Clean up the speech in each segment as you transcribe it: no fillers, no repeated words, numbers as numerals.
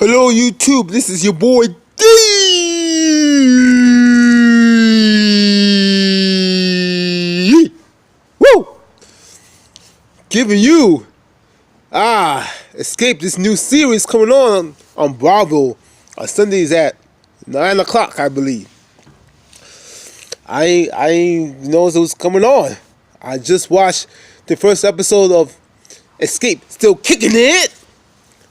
Hello YouTube, this is your boy D. Woo! Giving you Xscape, this new series coming on Bravo on Sundays at 9 o'clock, I believe. I know it was coming on. I just watched the first episode of Xscape, still kicking it.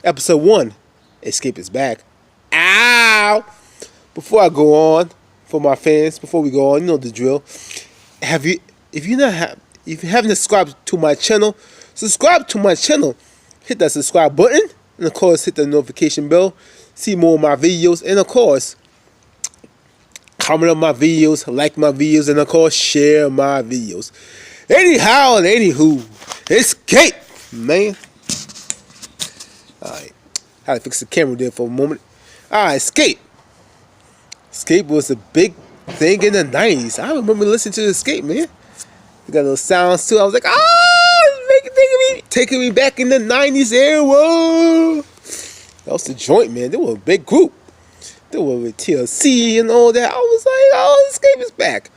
Episode 1. Xscape is back. Ow! Before I go on, for my fans, before we go on, you know the drill. If you haven't subscribed to my channel, subscribe to my channel. Hit that subscribe button, and of course hit the notification bell. See more of my videos, and of course comment on my videos, like my videos, and of course share my videos. Anyhow and anywho, Xscape, man. Alright. Had to fix the camera there for a moment. Xscape. Xscape was a big thing in the 90s. I remember listening to Xscape, man. You got those sounds too. I was like, it's taking me back in the 90s era. That was the joint, man. They were a big group. They were with TLC and all that. I was like, oh, Xscape is back.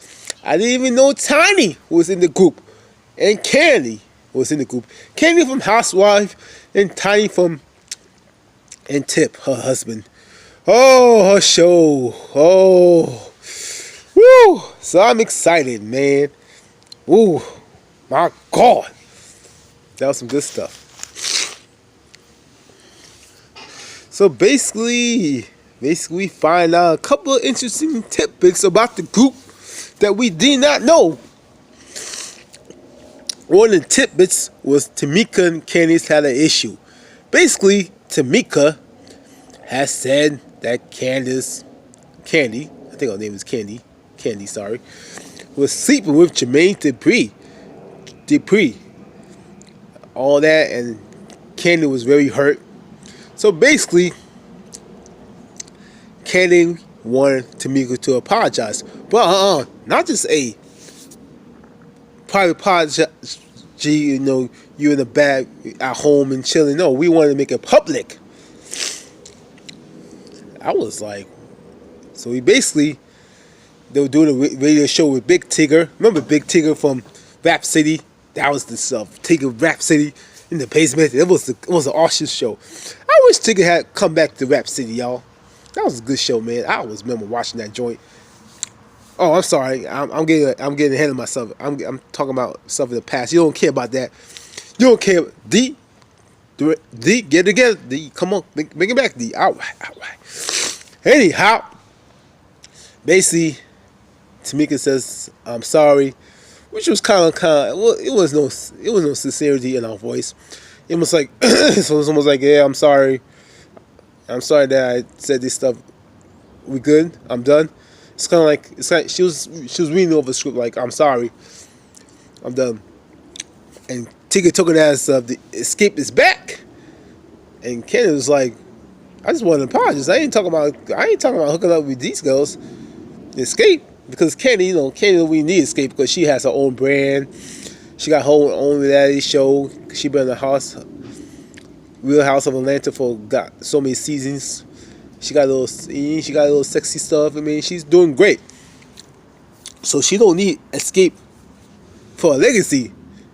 I didn't even know Tiny was in the group. And Candy was in the group. Candy from Housewife and Tiny from... and Tip, her husband. Oh, her show. Oh. Woo. So I'm excited, man. Woo. My God. That was some good stuff. So basically we find out a couple of interesting tidbits about the group that we did not know. One of the tidbits was Tamika and Candice had an issue. Basically, Tamika has said that Candy, I think her name is Candy, sorry, was sleeping with Jermaine Dupri. All that, and Candy was very hurt. So basically, Candy wanted Tamika to apologize. But not just a private apology, you know, you in the bag at home and chilling. No, we wanted to make it public. I was like, so they were doing a radio show with Big Tigger. Remember Big Tigger from Rap City? That was the stuff. Tigger Rap City in the basement. It was an awesome show. I wish Tigger had come back to Rap City, y'all. That was a good show, man. I always remember watching that joint. Oh, I'm sorry. I'm getting ahead of myself. I'm talking about stuff in the past. You don't care about that. You don't care. D, get it together. D, come on, bring it back. D, all right. Anyhow, basically, Tamika says, "I'm sorry," which was kind of. Well, it was no sincerity in our voice. It was like, so it was almost like, "Yeah, I'm sorry. I'm sorry that I said this stuff. We good? I'm done." It's like she was reading over the script like, "I'm sorry, I'm done." And Tigger took it as the Xscape is back, and Kenny was like, "I just want to apologize. I ain't talking about hooking up with these girls. Xscape, because Kenny, you know, we need Xscape because she has her own brand. She got her own reality show. She been in the Real House of Atlanta for so many seasons. She got a little sexy stuff. I mean, she's doing great. So she don't need Xscape for her legacy.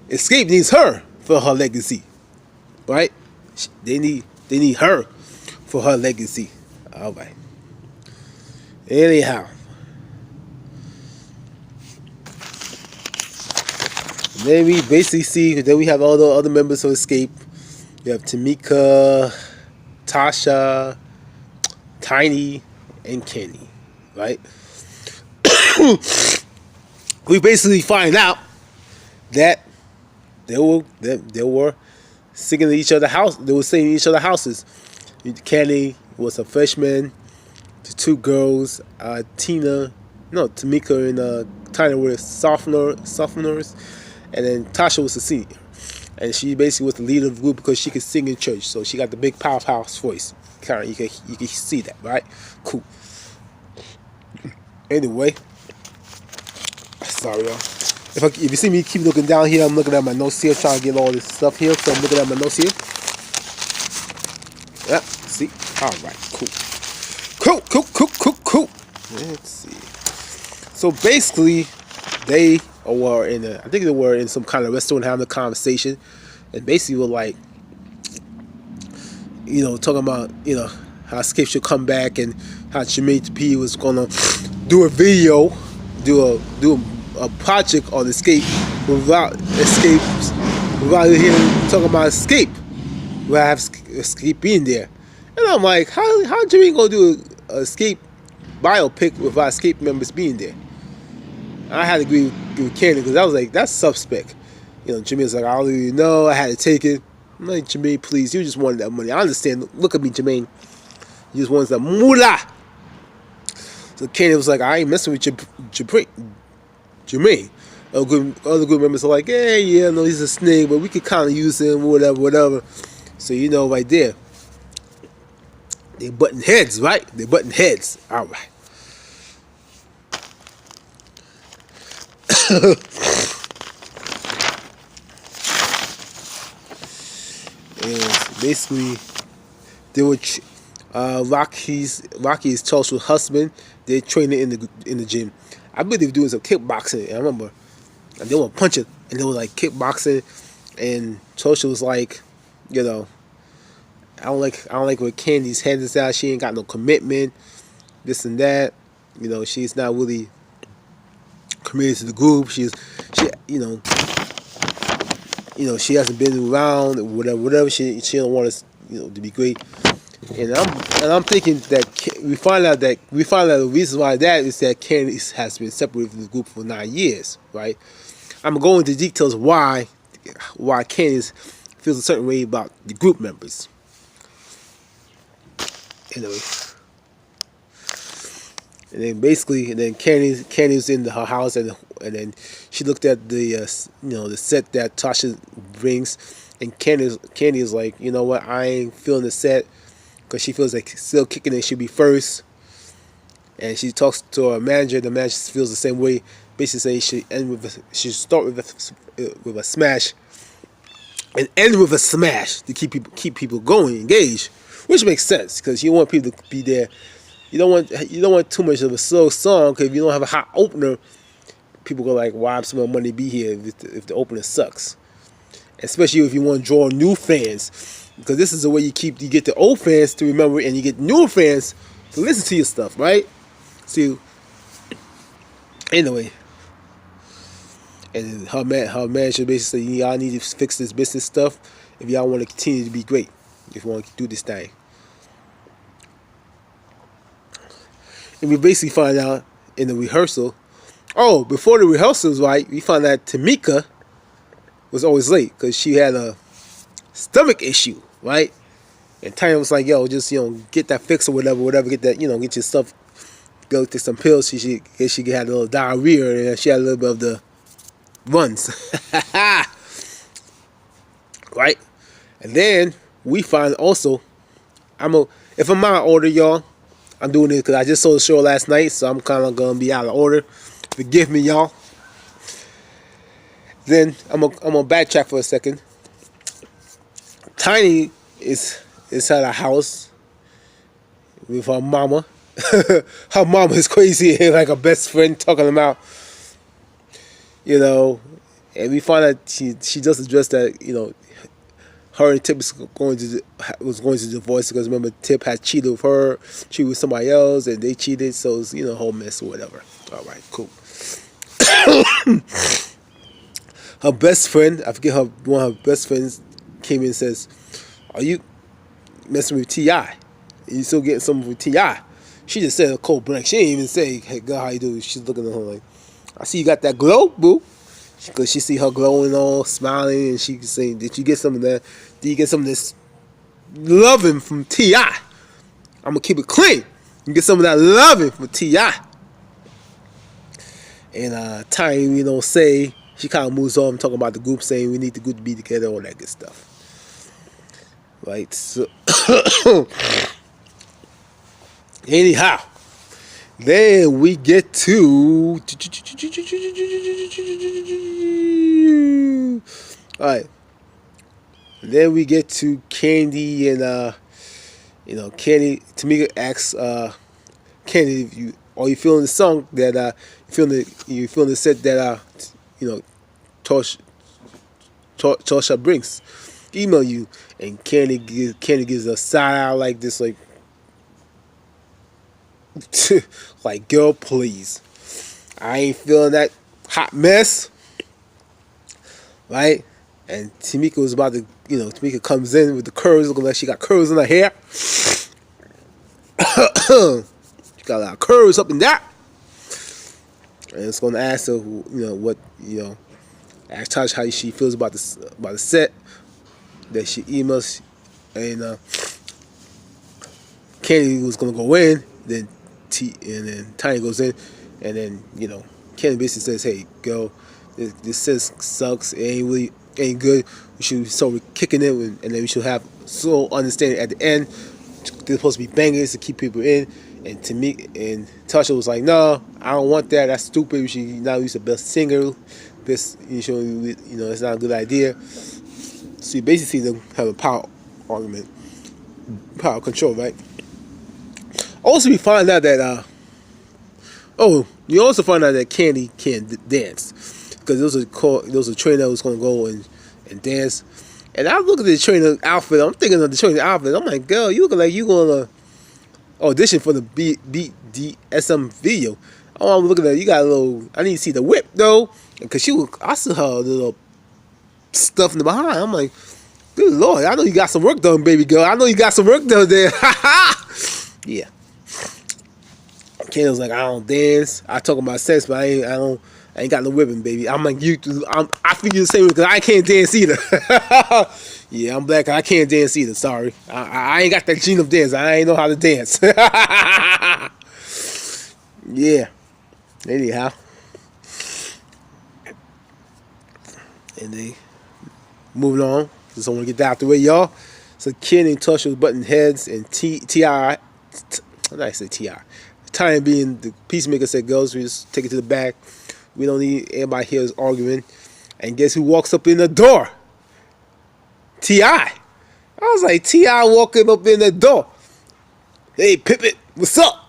Xscape needs her for her legacy, right? They need her for her legacy. All right. Anyhow, then we basically see. Then we have all the other members of Xscape. We have Tamika, Tasha, Tiny, and Kenny, right? We basically find out that they were singing in each other's house. They were singing in each other's houses. Kenny was a freshman. The two girls, Tamika and Tiny were sophomores, and then Tasha was a senior. And she basically was the leader of the group because she could sing in church, so she got the big powerhouse voice. Kind of, you can see that, right? Cool. Anyway, sorry, y'all. If you see me keep looking down here, I'm looking at my notes here, trying to get all this stuff here. So I'm looking at my notes here. Yeah, see. All right, cool. Let's see. So basically, they were in a, I think they were in some kind of restaurant having a conversation, and basically were like, talking about, how Xscape should come back and how Jermaine P was gonna do a video, do a project on Xscape without him talking about Xscape, without have Xscape being there. And I'm like, how Jermaine gonna do a Xscape biopic without Xscape members being there? I had to agree with Candy because I was like, that's suspect. Jermaine's like, I don't really know, I had to take it. I'm like, Jermaine, please, you just wanted that money. I understand. Look at me, Jermaine. You just wanted that moolah. So Candy was like, I ain't messing with Jermaine. Other group members are like, yeah, no, he's a snake, but we could kind of use him, whatever. So right there, they button heads, right? They button heads. All right. And basically, they were Rocky's Chelsea's husband. They're training in the gym. I believe they were doing some kickboxing. I remember, and they were punching, and they were like kickboxing. And Chelsea was like, I don't like where Candy's head is out. She ain't got no commitment, this and that. She's not really committed to the group. She hasn't been around, whatever. She don't want us, to be great. And I'm thinking that we find out the reason why that is that Candice has been separated from the group for 9 years, right? I'm gonna go into details why Candice feels a certain way about the group members. Anyway, and then Candy was in her house, and then she looked at the the set that Tasha brings, and Candy is like, you know what, I ain't feeling the set, because she feels like still kicking it should be first. And she talks to her manager. The manager feels the same way. Basically, saying she should start with a smash and end with a smash to keep people going, engaged, which makes sense because you want people to be there. You don't want too much of a slow song, because if you don't have a hot opener, people go like, why some more money be here if the opener sucks? Especially if you want to draw new fans, because this is the way you get the old fans to remember, and you get new fans to listen to your stuff, right? So anyway, and her manager basically said, y'all need to fix this business stuff if y'all want to continue to be great, if you want to do this thing. And we basically find out in the rehearsal. Oh, before the rehearsals, right? We found out Tamika was always late because she had a stomach issue, right? And Tanya was like, "Yo, just get that fixed or whatever. Get that, get your stuff. Go take some pills. She had a little diarrhea, and she had a little bit of the runs, right? And then we find also, if I'm out of order, y'all. I'm doing it because I just saw the show last night, so I'm kind of gonna be out of order. Forgive me, y'all. Then I'm gonna backtrack for a second. Tiny is at a house with her mama. Her mama is crazy, like a best friend talking about, and we find out she just addressed that, her and Tip was going to divorce because remember Tip had cheated with her, cheated with somebody else, and they cheated, so it's a whole mess or whatever. All right, cool. Her best friend, I forget one of her best friends, came in and says, "Are you messing with Ti? Are you still getting something with Ti?" She just said a cold blank. She didn't even say, "Hey girl, how you doing?" She's looking at her like, "I see you got that glow, boo." Because she see her glowing, all smiling, and she's saying, "Did you get some of that? Did you get some of this loving from T.I.? I'm gonna keep it clean. You get some of that loving from T.I." And Tiny, say she kind of moves on, talking about the group, saying we need the group to be together, all that good stuff. Right. So anyhow. Then we get to all right. Then we get to Candy and You know, Candy Tamika asks Candy if you feeling the song that you feeling the set that you know Tosha brings. Email you, and Candy gives a side eye like this, like like, girl, please, I ain't feeling that hot mess, right? And Tamika was about to, Tamika comes in with the curls, looking like she got curls in her hair. She got a lot of curls up in that. And it's gonna ask her, ask Tasha how she feels about the set that she emails, and Candy was gonna go in, then Tiny goes in, and then Candy basically says, "Hey, girl, this says sucks. It ain't good. We're kicking it, and then we should have slow understanding at the end. They're supposed to be bangers to keep people in." And to me, and Tasha was like, "No, I don't want that. That's stupid. We should now use the best singer. It's not a good idea." So you basically see them have a power argument, power control, right? Also, we find out that you also find out that Candy can't dance, because there was a trainer that was going to go and dance. And I look at the trainer outfit. I'm thinking of the trainer outfit. I'm like, girl, you look like you going to audition for the BDSM video. Oh, I'm looking at, you got a little. I need to see the whip though, because I saw her little stuff in the behind. I'm like, good Lord, I know you got some work done, baby girl. I know you got some work done there. Yeah. Candy was like, I don't dance. I talk about sex, but I ain't got no whipping, baby. I'm like, I think you're the same because I can't dance either. Yeah, I'm black. I can't dance either. Sorry, I ain't got that gene of dance. I ain't know how to dance. Yeah. Anyhow, and they moving on. Just want to get that out the way, y'all. So Ken and Tasha was butting heads, and T.I. I say T.I. Time being the peacemaker said, "Girls, we just take it to the back. We don't need anybody here is arguing." And guess who walks up in the door? T.I. I was like, T.I. walking up in the door. Hey, Pippin, what's up?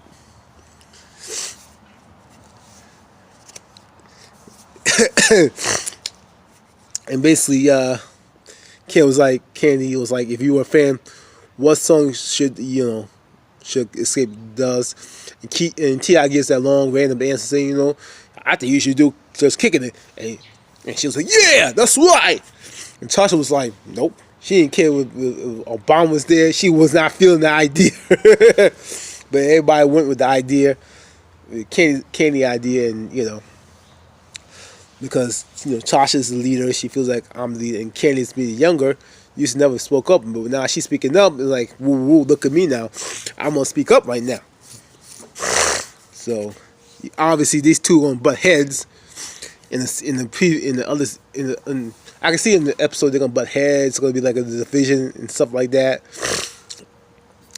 And basically, Candy was like, if you were a fan, what song should Xscape does? And T.I. gives that long random answer saying, I think you should do just kicking it. And she was like, yeah, that's right. And Tasha was like, nope. She didn't care if Obama was there. She was not feeling the idea. But everybody went with the idea, Candy idea, and because Tasha's the leader, she feels like I'm the leader, and Candy's being younger, used to never spoke up, but now she's speaking up. It's like, woo, look at me now, I'm gonna speak up right now. So obviously these two gonna butt heads. I can see in the episode they're gonna butt heads. It's gonna be like a division and stuff like that.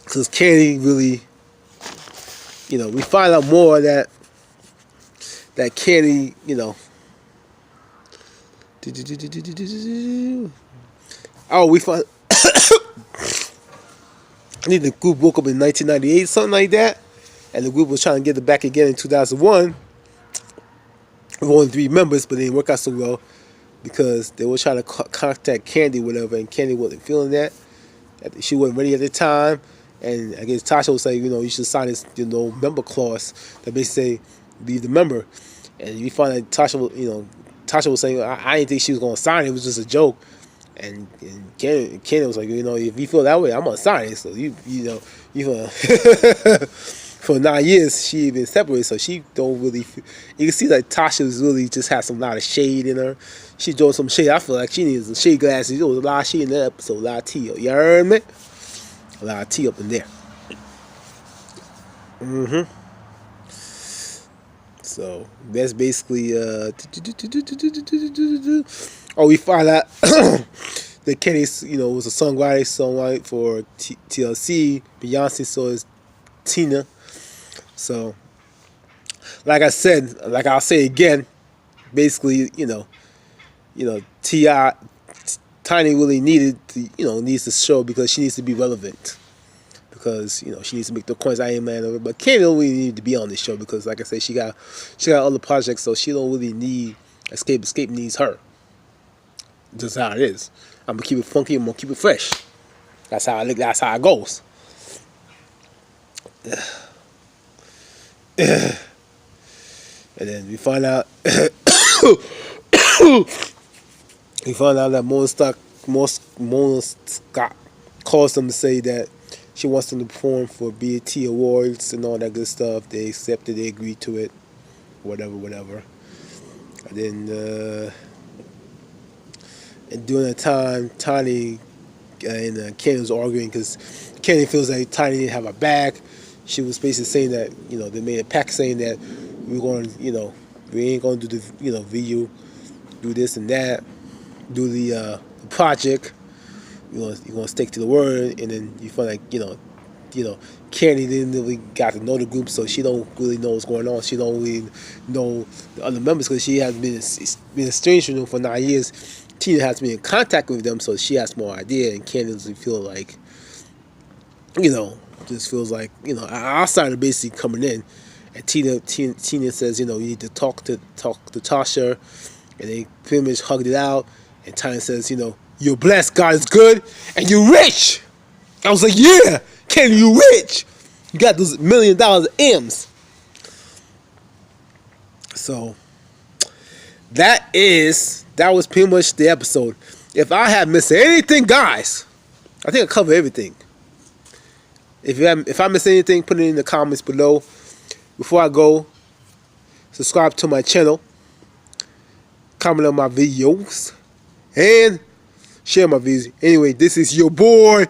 Because Candy really, we find out more that Candy, we find. I think the group woke up in 1998, something like that, and the group was trying to get it back again in 2001. With only 3 members, but it didn't work out so well because they were trying to contact Candy, whatever, and Candy wasn't feeling that. She wasn't ready at the time, and I guess Tasha was saying, you should sign this, member clause that basically say leave the member. And we find that Tasha was saying, I didn't think she was gonna sign it. It was just a joke. And Candy was like, if you feel that way, I'm gonna sign it. So you for 9 years she been separated, so she don't really. You can see that Tasha's really just has a lot of shade in her. She doing some shade. I feel like she needs some shade glasses. There was a lot of shade in that episode, a lot of tea. You heard me? A lot of tea up in there. So that's basically we find out that Kenny, was a songwriter for TLC. Beyonce saw his Tina. So, like I said, like I'll say again, basically, T.I. Tiny really needs to show because she needs to be relevant. because she needs to make the coins. I ain't mad over it, but Candy don't really need to be on this show because, like I said, she got other projects, so she don't really need Xscape. Xscape needs her. Just how it is. I'm gonna keep it funky. I'm gonna keep it fresh. That's how I look. That's how it goes. And then we find out that Mona Scott calls them to say that she wants them to perform for BET Awards and all that good stuff. They accepted, they agreed to it, whatever. And then and during that time, Tiny and Kenny was arguing because Kenny feels like Tiny didn't have a bag. She was basically saying that they made a pact saying that we're going to we ain't going to do the video, do this and that, do the project. You're gonna stick to the word, and then you feel like Candy didn't really got to know the group, so she don't really know what's going on. She don't really know the other members because she has been estranged from them for 9 years. Tina has been in contact with them, so she has more idea, and Candy doesn't feel like just feels like our side are basically coming in, and Tina says you need to talk to Tasha, and they pretty much hugged it out, and Tina says you're blessed, God is good, and you're rich. I was like, yeah, Kenny, you rich. You got those $1 million M's. So that was pretty much the episode. If I have missed anything, guys, I think I covered everything. If I missed anything, put it in the comments below. Before I go, subscribe to my channel, comment on my videos, and share my videos. Anyway, this is your boy